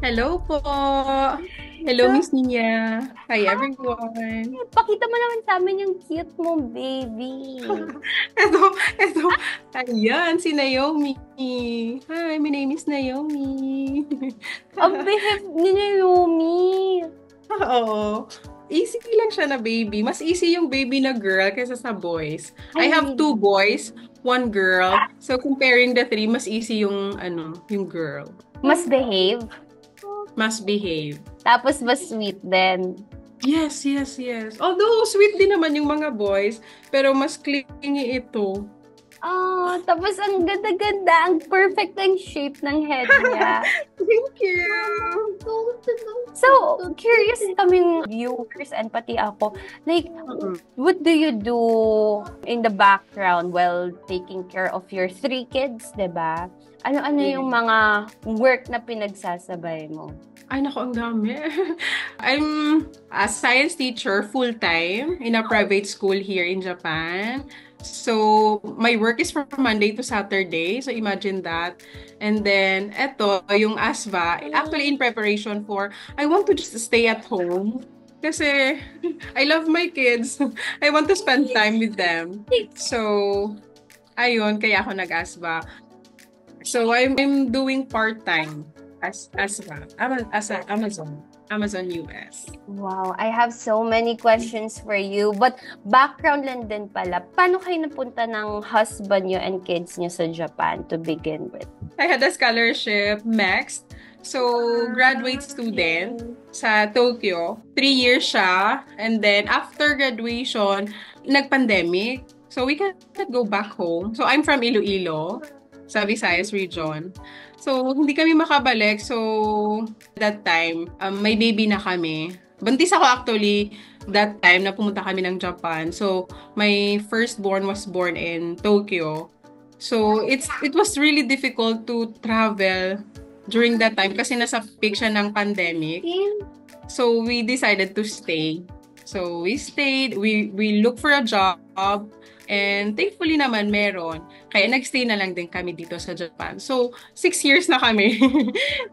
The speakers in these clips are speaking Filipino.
Hello po! Hello, So, Miss Nia. Hi, hi! everyone. Pakita mo naman sa amin yung cute mong baby. Ito, ito. Ayan, si Naomi. Hi, my name is Naomi. Ang behave ni Naomi. Oo. Easy lang siya na baby. Mas easy yung baby na girl kaysa sa boys. I Ay, have two really? boys, one girl. So, comparing the three, mas easy yung girl. Mas behave. Mas behave. Tapos mas sweet din. Yes, yes, yes. Although, sweet din naman yung mga boys, pero mas clingy ito. Ah, tapos ang ganda-ganda. Ang perfect ang shape ng head niya. Thank you. So, curious kaming viewers and pati ako. Like, Mm-mm. what do you do in the background while taking care of your three kids, 'di ba? Ano-ano yung Yeah. mga work na pinagsasabay mo? Ay, naku, ang dami. I'm a science teacher full-time in a private school here in Japan. So, my work is from Monday to Saturday. So, imagine that. And then, eto, yung ASVA, actually in preparation for, I want to just stay at home. Kasi, I love my kids. I want to spend time with them. So, ayun, kaya ako nag-ASVA. So I'm doing part-time as a Amazon US. Wow, I have so many questions for you. But background lang din pala, paano kayo napunta ng husband nyo and kids nyo sa Japan to begin with? I had a scholarship, MEXT. So, graduate student sa Tokyo. 3 years siya. And then, after graduation, nag-pandemic. So, we cannot go back home. So, I'm from Iloilo, sa Visayas region. So, hindi kami makabalik. So, that time, may baby na kami. Buntis ako actually that time na pumunta kami ng Japan. So, my firstborn was born in Tokyo. So, it was really difficult to travel during that time kasi nasa peak siya ng pandemic. So, we decided to stay. So, we stayed, we looked for a job, and thankfully naman meron. Kaya nagstay na lang din kami dito sa Japan. So, 6 years na kami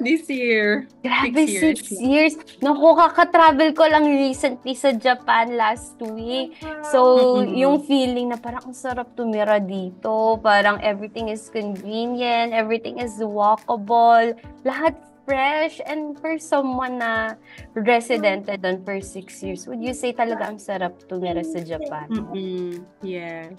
this year. Grabe, 6 years. 6 years. Naku, kaka-travel ko lang recently sa Japan last week. So, Mm-mm. yung feeling na parang ang sarap tumira dito. Parang everything is convenient, everything is walkable, lahat fresh. And for someone na residente doon for 6 years, would you say talaga ang sarap tumira sa Japan? Mm-mm. Yes.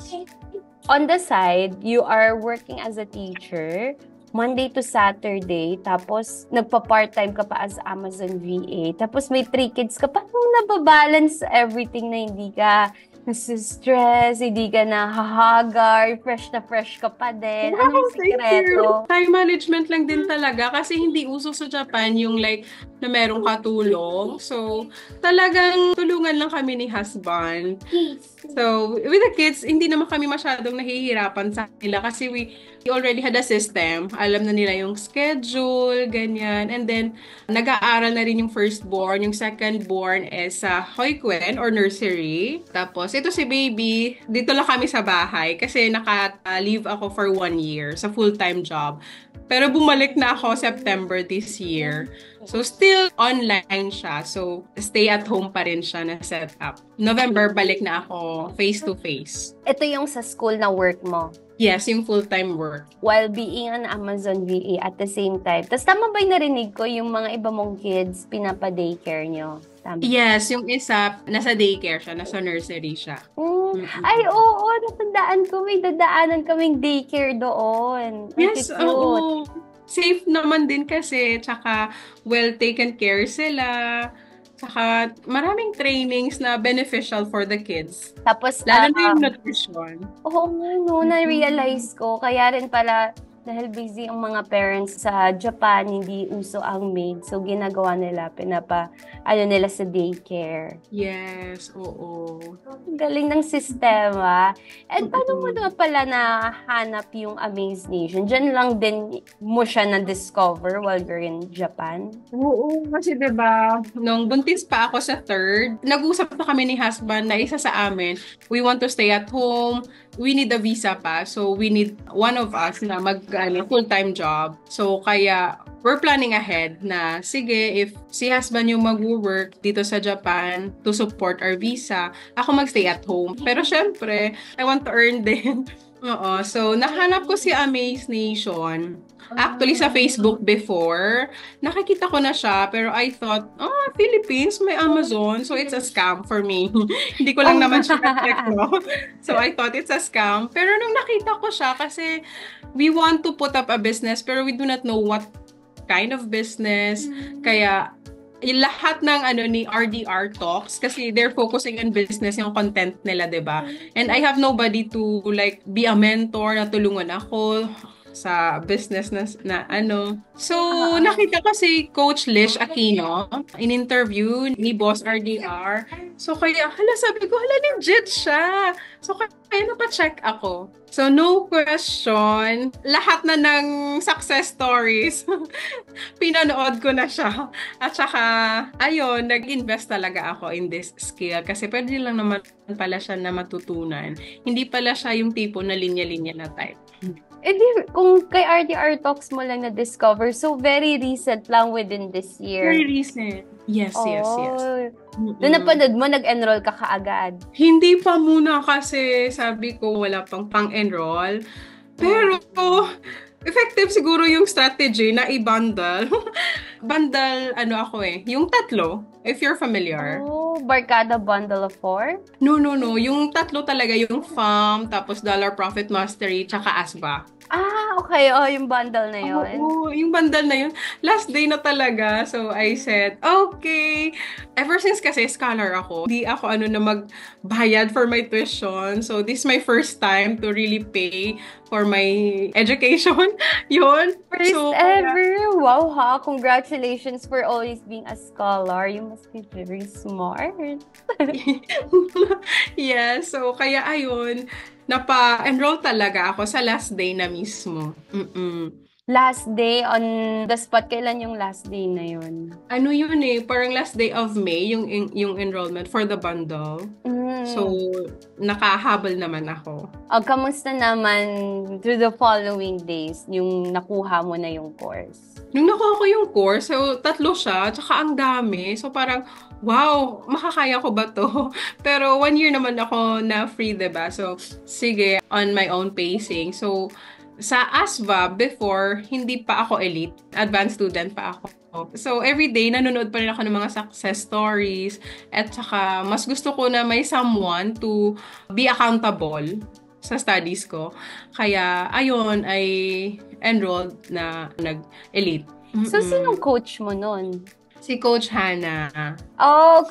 On the side, you are working as a teacher, Monday to Saturday, tapos nagpa-part-time ka pa as Amazon VA, tapos may 3 kids ka, paano mo nababalance everything na hindi ka nasa-stress, hindi ka nahahagar, fresh na fresh ka pa din? Anong Thank you. sikreto? Time management lang din talaga kasi hindi uso sa Japan yung like na merong katulong. So, talagang tulungan lang kami ni husband. So, with the kids, hindi naman kami masyadong nahihirapan sa nila kasi we already had a system. Alam na nila yung schedule, ganyan. And then, nag-aaral na rin yung firstborn. Yung secondborn is sa Hoikuen or nursery. Tapos, ito si baby, dito lang kami sa bahay kasi naka-leave ako for 1 year sa full-time job. Pero bumalik na ako September this year. So, still online siya. So, stay at home pa rin siya na setup. November, balik na ako face-to-face. Ito yung sa school na work mo, Yes, yung full-time work. while being an Amazon VA at the same time. Tapos tama ba yung narinig ko yung mga iba mong kids, pinapa-daycare nyo? Tama. Yes, yung isa, nasa daycare siya, nasa nursery siya. Ay, oo, natandaan ko. May dadaanan kaming daycare doon. Ang Yes, cute. oo. Safe naman din kasi, tsaka well taken care sila. Tsaka maraming trainings na beneficial for the kids. Tapos, Lalo na yung nutrition. oo nga, no, na-realize ko. Kaya rin pala, dahil busy ang mga parents sa Japan, hindi uso ang maid. So, ginagawa nila, nila sa daycare. Yes, oo. Ang galing ng sistema. And paano mo Mm-mm. naman pala nahanap yung Amaze Nation? Diyan lang din mo siya na-discover while you're in Japan? Oo, kasi 'di ba, nung buntis pa ako sa third, nag-usap na kami ni husband na isa sa amin, we want to stay at home, we need a visa pa, so we need one of us na full-time job. So kaya we're planning ahead na, sige, if si husband yung mag-work dito sa Japan to support our visa, ako magstay at home. Pero syempre, I want to earn din. Oo. So, nahanap ko si Amaze Nation. Actually, sa Facebook before, nakikita ko na siya, pero I thought, Philippines, may Amazon, so it's a scam for me. Hindi ko lang naman siya na-check, no? So, I thought it's a scam. Pero nung nakita ko siya, kasi we want to put up a business, pero we do not know what kind of business. Kaya, lahat ng ni RDR Talks, kasi they're focusing on business yung content nila, 'di ba? And I have nobody to like be a mentor na tulungan ako sa business na ano. So, nakita ko si Coach Lish Aquino in interview ni Boss RDR. So, kaya, sabi ko, legit siya. So, kaya napacheck ako. So, no question, lahat na ng success stories, pinanood ko na siya. At saka, ayun, nag-invest talaga ako in this skill kasi pwede lang naman pala siya na matutunan. Hindi pala siya yung tipo na linya-linya na type. Kung kay RDR Talks mo lang na-discover, so very recent lang within this year. Very recent. Yes. Doon napanood mo, nag-enroll ka kaagad? Hindi pa muna kasi sabi ko wala pang-enroll. Pero effective siguro yung strategy na i-bundle. Bundle, yung tatlo, if you're familiar. Barkada bundle of 4? No. Yung tatlo talaga, yung FAM, tapos Dollar Profit Mastery, tsaka ASBA. Okay. Yung bundle na yun. Yung bundle na yun. Last day na talaga. So, I said, okay. Ever since kasi scholar ako, di ako na magbayad for my tuition. So, this is my first time to really pay for my education. Yun. First ever. Wow, ha? Congratulations for always being a scholar. You must be very smart. Yeah. So, kaya ayun. Napa-enroll talaga ako sa last day na mismo. Last day on the spot, kailan yung last day na yun? Parang last day of May, yung enrollment for the bundle. So, nakahabol naman ako. Kamusta naman through the following days, yung nakuha mo na yung course? Nung nakuha ko yung course, so 3 siya, tsaka ang dami. So, parang, wow, makakaya ko ba to? Pero 1 year naman ako na free, diba? So, sige, on my own pacing. So, sa ASVA, before, hindi pa ako elite. Advanced student pa ako. So, everyday, nanonood pa rin ako ng mga success stories. At saka, mas gusto ko na may someone to be accountable sa studies ko. Kaya, ayun, I enrolled na nag-elite. So, sinong coach mo nun? Si Coach Hannah.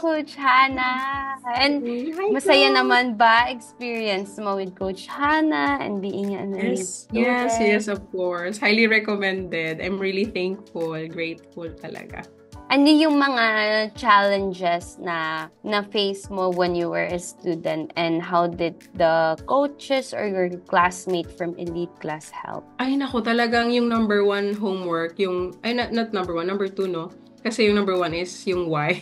Coach Hannah. And masaya naman ba experience mo with Coach Hannah and being an elite student? Yes, of course. Highly recommended. I'm really thankful, grateful talaga. Ano yung mga challenges na face mo when you were a student, and how did the coaches or your classmate from elite class help? Ay, naku, talagang yung number 1 homework, not number 1, number 2, no? Kasi yung number 1 is yung why.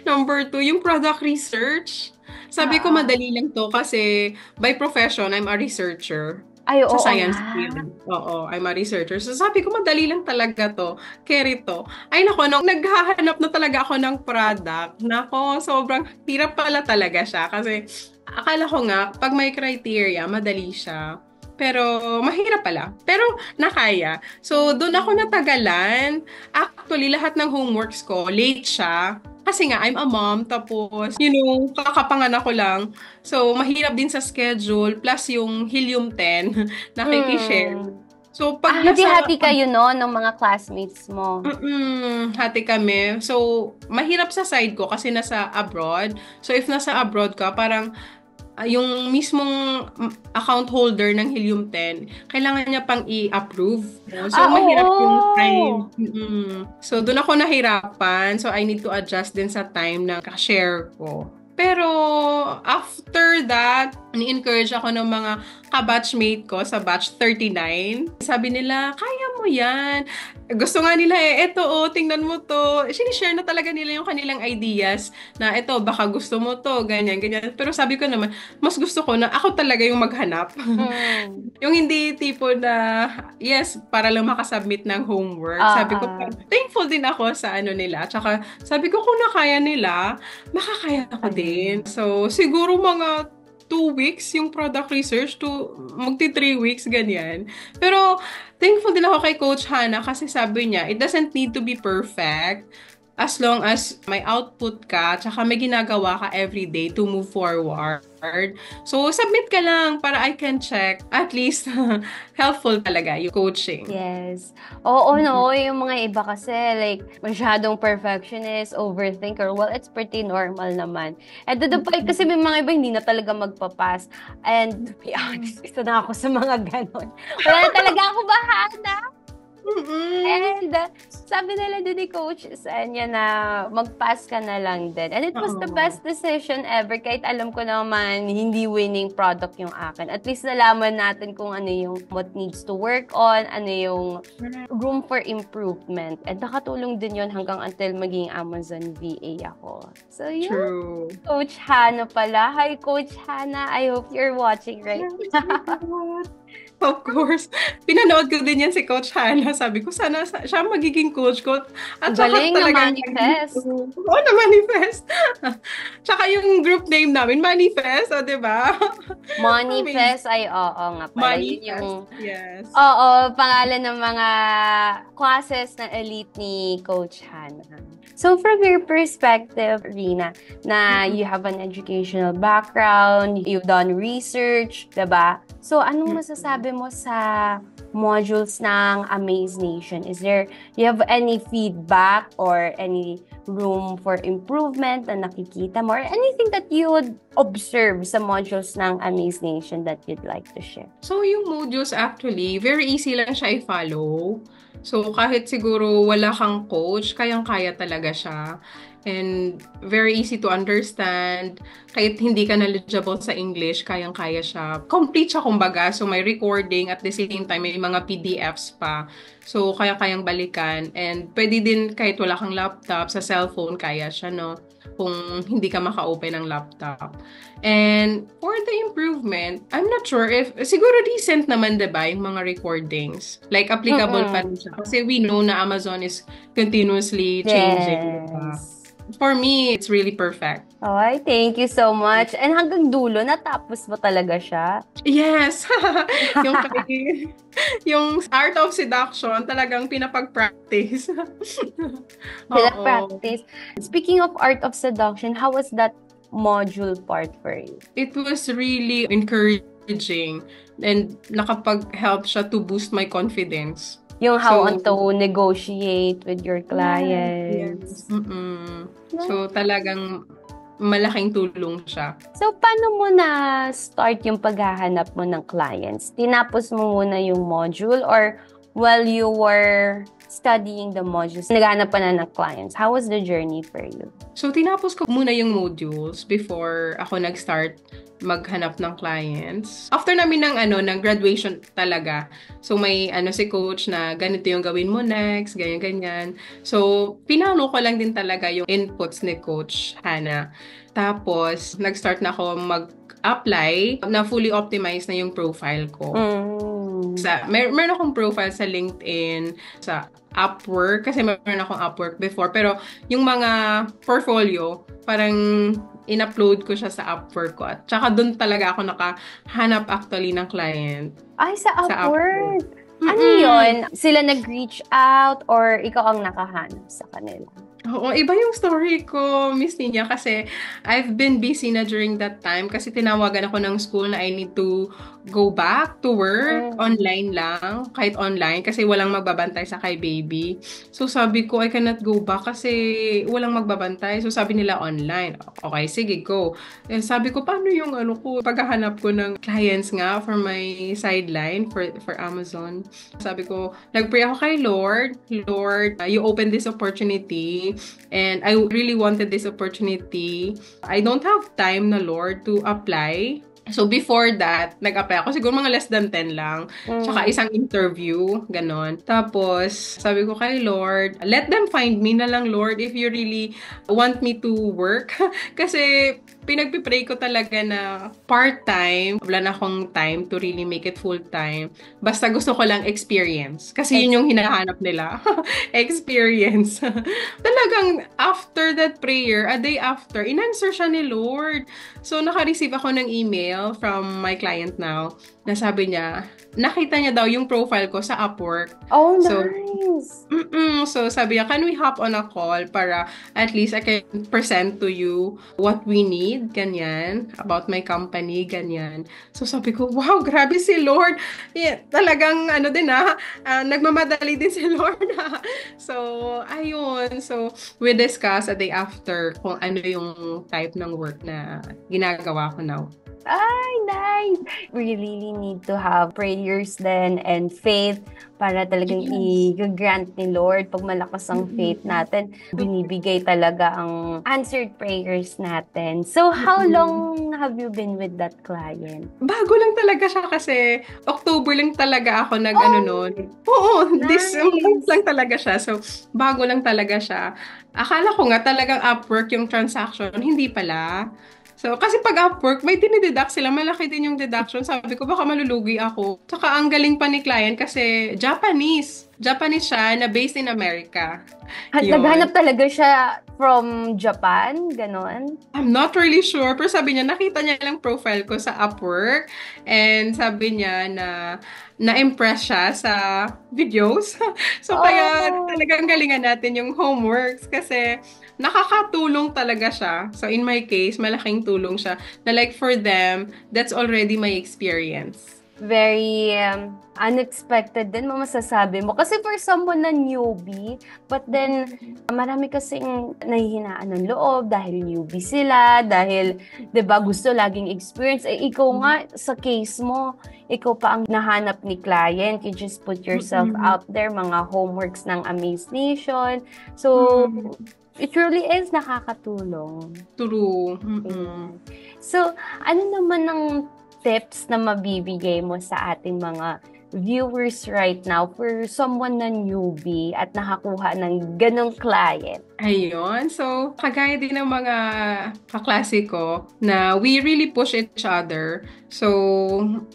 Number 2, yung product research. Sabi ko madali lang to kasi by profession, I'm a researcher. Sa science field. I'm a researcher. So sabi ko madali lang talaga to. Carry to. Ay nako, nung naghahanap na talaga ako ng product, nako, sobrang hirap pala talaga siya. Kasi akala ko nga, pag may criteria, madali siya. Pero mahirap pala. Pero nakaya. So, doon ako natagalan. Actually, lahat ng homeworks ko, late siya. Kasi nga, I'm a mom. Tapos, kakapanganak ko lang. So, mahirap din sa schedule. Plus, yung helium-10 nakikishare. So, pag hati-hati kayo ng mga classmates mo? Hati kami. So, mahirap sa side ko kasi nasa abroad. So, if nasa abroad ka, parang yung mismong account holder ng Helium-10, kailangan niya pang i-approve. So, mahirap yung time. So, doon ako nahirapan. So, I need to adjust din sa time na ka-share ko. Pero, after that, ni-encourage ako ng mga ka-batchmate ko sa batch 39. Sabi nila, kaya mo mo yan. Gusto nga nila eto tingnan mo to. Sinishare na talaga nila yung kanilang ideas na eto, baka gusto mo to, ganyan, ganyan. Pero sabi ko naman, mas gusto ko na ako talaga yung maghanap. Mm. Yung hindi tipo na, yes, para lang makasubmit ng homework. Sabi ko, thankful din ako sa ano nila. Tsaka, sabi ko, kung nakaya nila, makakaya ako din. So, siguro mga 2 weeks yung product research to magti 3 weeks, ganyan. Pero, thankful din ako kay Coach Hannah kasi sabi niya, it doesn't need to be perfect as long as may output ka, tsaka may ginagawa ka every day to move forward. So, submit ka lang para I can check. At least, helpful talaga yung coaching. Yes. Oo, no. Yung mga iba kasi, like, masyadong perfectionist, overthinker. Well, it's pretty normal naman. And to the point, kasi may mga iba hindi na talaga magpapas. And to be honest, isa na ako sa mga ganon. Wala na talaga ako bahana. And sabi nila din ni Coach Sanya na mag-pass ka na lang din. And it was the best decision ever. Kahit alam ko naman hindi winning product yung akin. At least nalaman natin kung ano yung what needs to work on, ano yung room for improvement. And nakatulong din yun hanggang until maging Amazon VA ako. So yun. True. Coach Hannah pala. Hi, Coach Hannah. I hope you're watching right now. Of course. Pinanood ko din yan si Coach Hannah. Sabi ko, sana siya magiging coach ko. At galing na manifest. Oo, na manifest. Tsaka yung group name namin, Manifest, o diba? Manifest ay oo nga pala. Manifest, yes. Oo, pangalan ng mga classes na elite ni Coach Hannah. So from your perspective, Rina, na you have an educational background, you've done research, diba? So anong masasabi mo sa modules ng Amaze Nation? You have any feedback or any room for improvement na nakikita mo, or anything that you would observe sa modules ng Amaze Nation that you'd like to share? So yung modules actually, very easy lang siya i-follow. So kahit siguro wala kang coach, kayang-kaya talaga siya. And very easy to understand. Kahit hindi ka knowledgeable sa English, kayang-kaya siya. Complete siya kumbaga. So may recording at the same time may mga PDFs pa. So kaya-kayang balikan. And pwede din kahit wala kang laptop, sa cellphone kaya siya, no? Kung hindi ka maka-open ng laptop. And for the improvement, I'm not sure if, siguro decent naman, diba, yung mga recordings. Like, applicable pa rin siya. Kasi we know na Amazon is continuously changing. Yes. For me, it's really perfect. Okay, thank you so much. And hanggang dulo, natapos mo talaga siya? Yes! yung Art of Seduction, talagang pinapag-practice. Pinapag-practice. Speaking of Art of Seduction, how was that module part for you? It was really encouraging and nakapag-help siya to boost my confidence. Yung how to negotiate with your clients. Yes. So, talagang malaking tulong siya. So, paano mo na-start yung paghahanap mo ng clients? Tinapos mo muna yung module or while you were studying the modules, naghahanap pa na ng clients? How was the journey for you? So, tinapos ko muna yung modules before ako nag-start maghanap ng clients. After namin ng graduation talaga. So, may si coach na ganito yung gawin mo next, ganyan-ganyan. So, pinano ko lang din talaga yung inputs ni Coach Hannah. Tapos, nag-start na ako mag-apply na fully optimized na yung profile ko. Meron akong profile sa LinkedIn, sa Upwork, kasi meron akong Upwork before. Pero yung mga portfolio, parang in-upload ko siya sa Upwork ko. At saka doon talaga ako nakahanap actually ng client. Ay, sa Upwork? Ano yun? Sila nag-reach out or ikaw ang nakahanap sa kanila? Oo, iba yung story ko, Miss Nina, kasi I've been busy na during that time kasi tinawagan ako ng school na I need to go back to work online lang, kahit online, kasi walang magbabantay sa kay baby. So sabi ko, I cannot go back kasi walang magbabantay. So sabi nila online. Okay, sige, go. And sabi ko, paano yung paghahanap ko ng clients nga for my sideline for Amazon. Sabi ko, nag-pray ako kay Lord, you open this opportunity. And I really wanted this opportunity. I don't have time na, Lord, to apply So before that, nag-apply ako. Siguro mga less than 10 lang. Tsaka Mm. isang interview, ganon. Tapos, sabi ko kay Lord, let them find me na lang, Lord, if you really want me to work. Kasi pinagpipray ko talaga na part-time. Wala na akong time to really make it full-time. Basta gusto ko lang experience. Kasi yun yung hinahanap nila. Experience. Talagang after that prayer, a day after, in-answer siya ni Lord. So, naka-receive ako ng email from my client now na sabi niya, nakita niya daw yung profile ko sa Upwork. Oh, So, nice. so sabi niya, can we hop on a call para at least I can present to you what we need, ganyan, about my company, ganyan. So, sabi ko, wow, grabe si Lord. Yeah, talagang, ano din nagmamadali din si Lord. So, ayun. So, we discuss a day after kung ano yung type ng work na ginagawa ko now. Ay, nice! We really need to have prayers then and faith para talagang i-grant ni Lord. Pag malakas ang faith natin, binibigay talaga ang answered prayers natin. So, how long have you been with that client? Bago lang talaga siya kasi October lang talaga ako nag-ano noon. Oo, this nice. month lang talaga siya. So, bago lang talaga siya. Akala ko nga talagang Upwork yung transaction. Hindi pala. So, kasi pag Upwork, may dinideduct sila. Malaki din yung deduction. Sabi ko, baka malulugi ako. Tsaka ang galing pa ni client kasi Japanese. Japanese siya na based in America. At Yun. naghanap talaga siya from Japan, ganon? I'm not really sure. Pero sabi niya, nakita niya lang profile ko sa Upwork. And sabi niya na na-impress siya sa videos. So, kaya talagang galingan natin yung homeworks kasi nakakatulong talaga siya. So, in my case, malaking tulong siya. Na like for them, that's already my experience. Very unexpected din masasabi mo. Kasi for someone na newbie, but then marami kasing nahihinaan ng loob dahil newbie sila, dahil 'di ba gusto laging experience. Eh ikaw nga sa case mo, ikaw pa ang nahanap ni client. You just put yourself out there, mga homeworks ng Amaze Nation. So, it really is nakakatulong. True. So, ano naman ang tips na mabibigay mo sa ating mga viewers right now for someone na newbie at nakakuha ng ganong client? Ayun. So, kagaya din ng mga kaklase ko na we really push each other. So,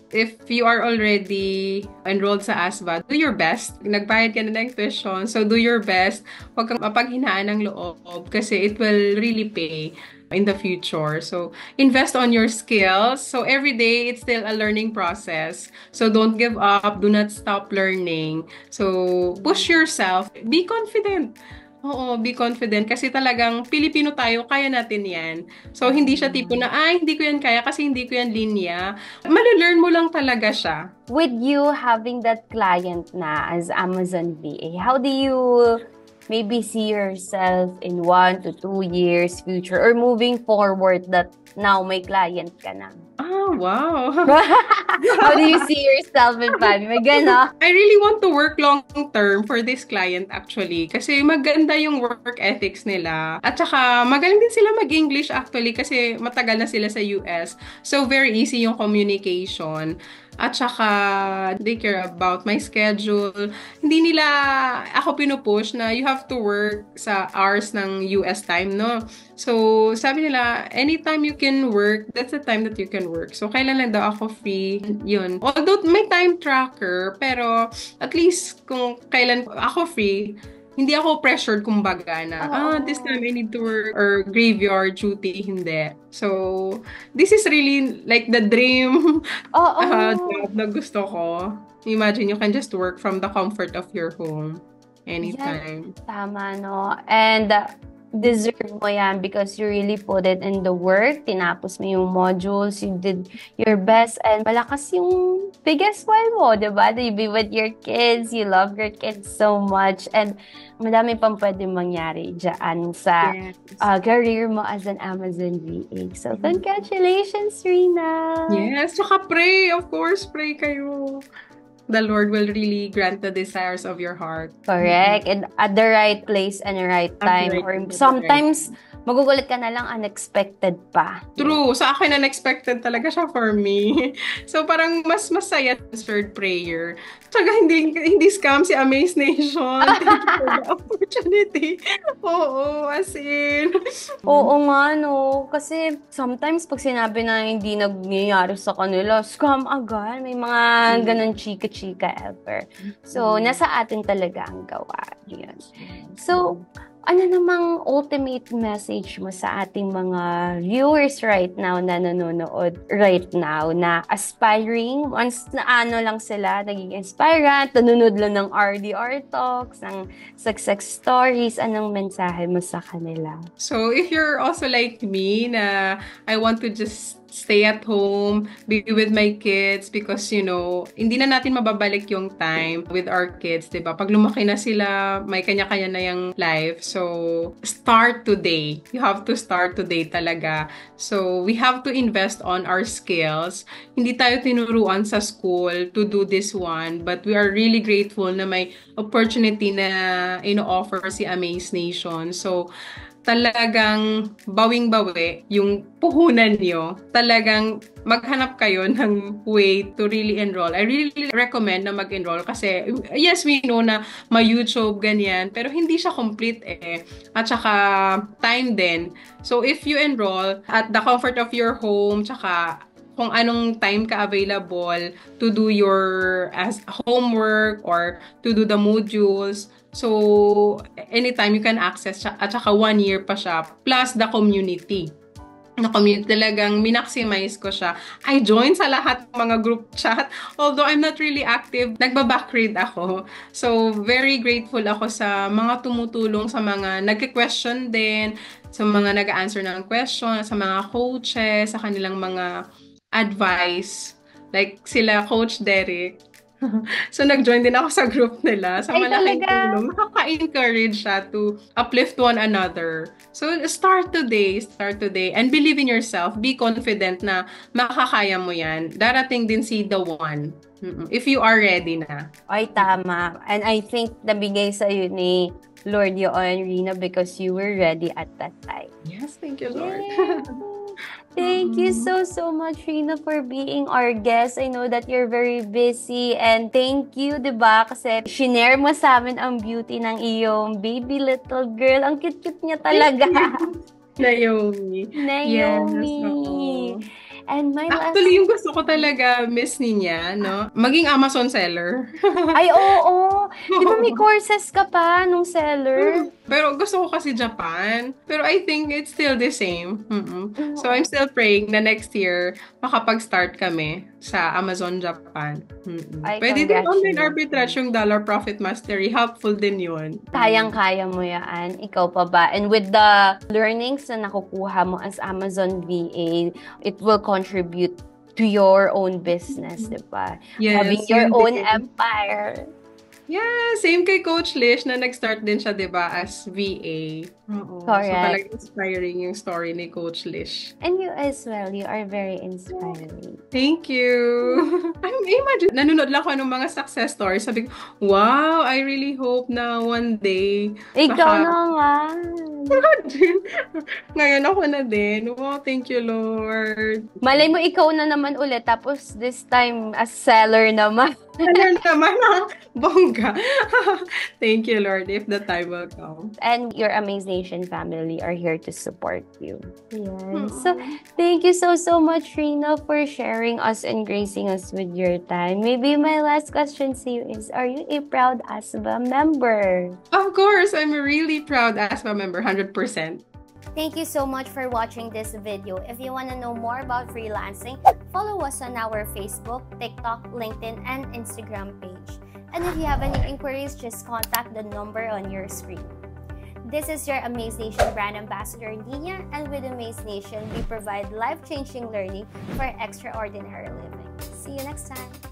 if you are already enrolled sa ASVA, do your best. Nagbayad ka na ng tuition, so do your best. Huwag kang mapaghinaan ng loob kasi it will really pay in the future. So, invest on your skills. So, every day, it's still a learning process. So, don't give up. Do not stop learning. So, push yourself. Be confident. Oo, be confident. Kasi talagang Pilipino tayo, kaya natin yan. So, hindi siya tipo na, hindi ko yan kaya kasi hindi ko yan linya. Mali-learn mo lang talaga siya. With you having that client na as Amazon VA, how do you maybe see yourself in 1 to 2 years future or moving forward that now may client ka na? Wow. How do you see yourself in 5 years? Gana? I really want to work long term for this client actually kasi maganda yung work ethics nila. At saka magaling din sila mag-English actually kasi matagal na sila sa US. So very easy yung communication. At saka, they care about my schedule. Hindi nila ako pinupush na you have to work sa hours ng US time, no? So, sabi nila, anytime you can work, that's the time that you can work. So, kailan lang daw ako free, yun. Although, may time tracker, pero at least kung kailan ako free, hindi ako pressured kumbaga na, this time I need to work or graveyard duty, hindi. So, this is really like the dream job na gusto ko. Imagine you can just work from the comfort of your home anytime. Yes, tama, no? And deserve mo yan because you really put it in the work. Tinapos mo yung modules, you did your best, and malakas yung biggest why mo, diba? You be with your kids, you love your kids so much, and madami pang pwede mangyari dyan sa career mo as an Amazon VA. So, congratulations, Rina! Yes, tsaka pray, of course, pray kayo. The Lord will really grant the desires of your heart. Correct. And at the right place and the right time. Or sometimes, magugulat ka na lang, unexpected pa. True. Sa akin, unexpected talaga siya for me. So, parang mas masaya third prayer. Tsaka hindi scam si Amaze Nation. Thank you for the opportunity. Oo, as in. Oo nga, no. Kasi sometimes pag sinabi na hindi nangyayari sa kanila, scam agad. May mga ganun chika-chika ever. So, nasa atin talaga ang gawa. Yun. So, ano namang ultimate message mo sa ating mga viewers right now na nanonood right now na aspiring, once na ano lang sila, naging inspirant, nanonood lang ng RDR Talks, ng success stories, anong mensahe mo sa kanila? So, if you're also like me na I want to just stay at home, be with my kids because, you know, hindi na natin mababalik yung time with our kids, diba? Pag lumaki na sila, may kanya-kanya na yung life. So, start today. You have to start today talaga. So, we have to invest on our skills. Hindi tayo tinuruan sa school to do this one, but we are really grateful na may opportunity na ino-offer si Amaze Nation. So, talagang bawing-bawi yung puhunan nyo. Talagang maghanap kayo ng way to really enroll. I really recommend na mag-enroll kasi yes, we know na may YouTube, ganyan, pero hindi siya complete eh. At saka time din. So if you enroll at the comfort of your home, tsaka kung anong time ka available to do your as homework or to do the modules. So, anytime you can access siya, at saka 1 year pa siya, plus the community. Na community talagang minaximize ko siya. I join sa lahat ng mga group chat. Although I'm not really active, nagba-backread ako. So, very grateful ako sa mga tumutulong, sa mga nagki-question din, sa mga nag-answer ng question, sa mga coaches, sa kanilang mga advice. Like sila Coach Derek. So, nag-join din ako sa group nila. Sa malaking tulong, nakaka-encourage siya to uplift one another. So, start today. And believe in yourself. Be confident na makakaya mo yan. Darating din si the one. If you are ready na. Ay, tama. And I think nabigay sa'yo ni Lord yun, Rina, because you were ready at that time. Yes, thank you, Lord. Thank you so much, Rina, for being our guest. I know that you're very busy and thank you, diba? Kasi shinare mo sa amin ang beauty ng iyong baby little girl. Ang cute-cute niya talaga. Naomi. Naomi. Yes, and my actually, yung gusto ko talaga, miss niya, no? Maging Amazon seller. Ay, oo. Di ba may courses ka pa nung seller? Pero gusto ko kasi Japan. Pero I think it's still the same. So I'm still praying na next year makapag-start kami sa Amazon Japan. Ay, pwede din online arbitrage yung Dollar Profit Mastery. Helpful din yun. Kayang-kaya mo yan. Ikaw pa ba? And with the learnings na nakukuha mo as Amazon VA, it will contribute to your own business, diba? Yes. Having your own empire. Yeah, same kay Coach Lish na nag-start din siya, 'di ba, as VA. Oo. Correct. So talagang inspiring yung story ni Coach Lish. And you as well, you are very inspiring. Thank you. Imagine, nanonood lang ako ng mga success stories. Sabi ko, wow, I really hope na one day. Ikaw na nga. Ngayon ako na din. Wow, thank you, Lord. Malay mo, ikaw na naman ulit. Tapos this time, as seller naman. Seller naman, bongga. Thank you, Lord, if the time will come. And your Amaze Nation family are here to support you. Yan. So, thank you so much, Rina, for sharing us and gracing us with your time. Maybe my last question to you is, are you a proud ASBA member? Of course, I'm a really proud ASBA member, 100%. Thank you so much for watching this video. If you want to know more about freelancing, follow us on our Facebook, TikTok, LinkedIn, and Instagram page. And if you have any inquiries, just contact the number on your screen. This is your Amaze Nation brand ambassador, Nina, and with Amaze Nation, we provide life-changing learning for extraordinary living. See you next time.